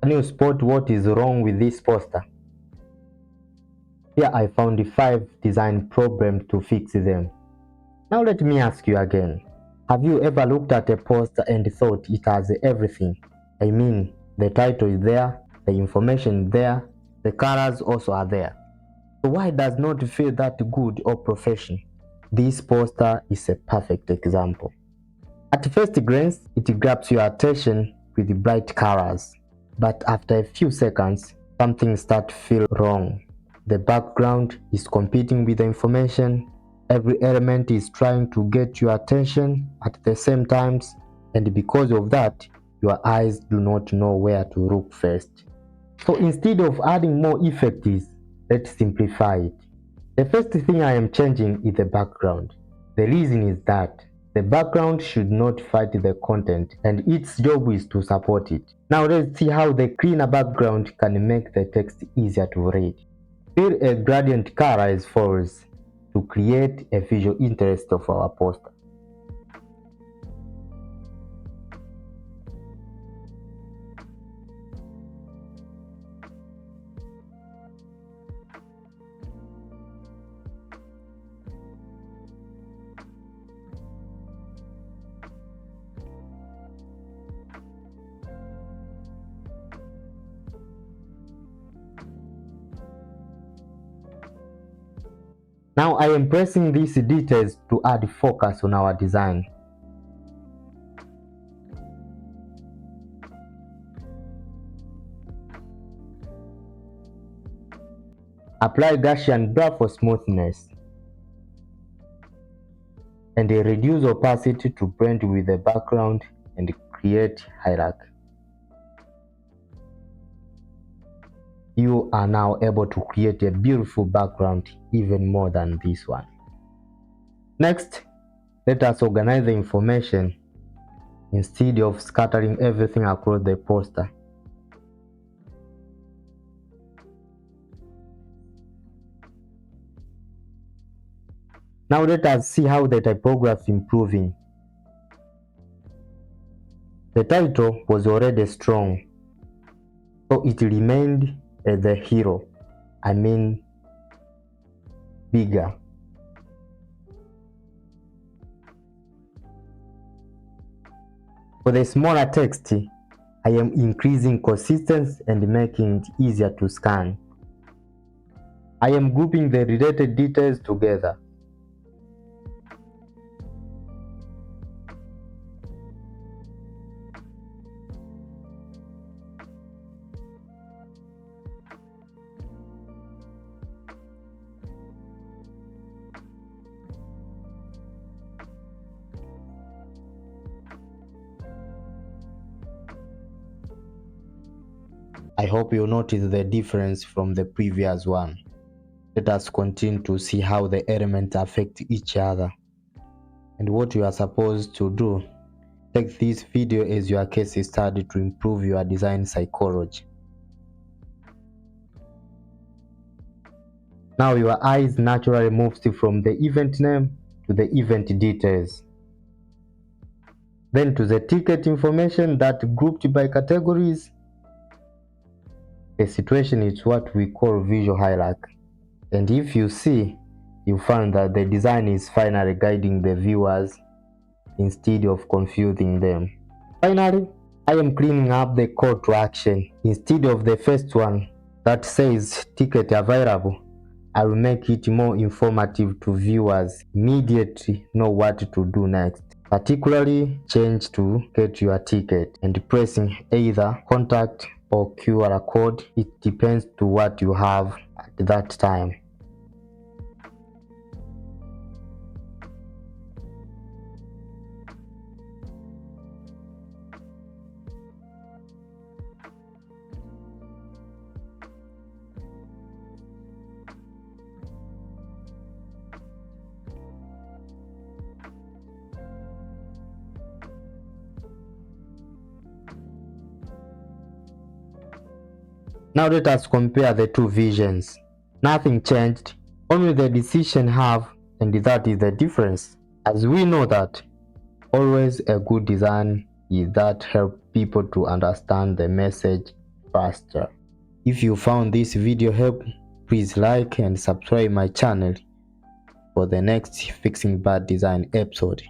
Can you spot what is wrong with this poster? Here I found 5 design problems to fix them. Now let me ask you again. Have you ever looked at a poster and thought it has everything? I mean, the title is there, the information is there, the colors also are there. So why does not feel that good or professional? This poster is a perfect example. At first glance, it grabs your attention with bright colors, but after a few seconds, something starts to feel wrong. The background is competing with the information. Every element is trying to get your attention at the same time, and because of that, your eyes do not know where to look first. So instead of adding more effects, let's simplify it. The first thing I am changing is the background. The reason is that the background should not fight the content, and its job is to support it. Now let's see how the cleaner background can make the text easier to read. Fill a gradient color as follows to create a visual interest of our poster. Now I am pressing these details to add focus on our design. Apply Gaussian blur for smoothness. And reduce opacity to blend with the background and create hierarchy. You are now able to create a beautiful background even more than this one. Next, let us organize the information instead of scattering everything across the poster. Now let us see how the typography is improving. The title was already strong, so it remained as the hero, bigger. For the smaller text, I am increasing consistency and making it easier to scan. I am grouping the related details together. I hope you notice the difference from the previous one. Let us continue to see how the elements affect each other and what you are supposed to do. Take this video as your case study to improve your design psychology. Now your eyes naturally moves from the event name to the event details, then to the ticket information that grouped by categories. The situation is what we call visual hierarchy. And if you see, you find that the design is finally guiding the viewers instead of confusing them. Finally, I am cleaning up the call to action. Instead of the first one that says ticket available, I will make it more informative to viewers immediately know what to do next. Particularly change to get your ticket and pressing either contact or QR code. It depends to what you have at that time. Now let us compare the two visions. Nothing changed, only the decision have, and that is the difference. As we know that always a good design is that help people to understand the message faster. If you found this video helpful, please like and subscribe my channel for the next Fixing Bad Design episode.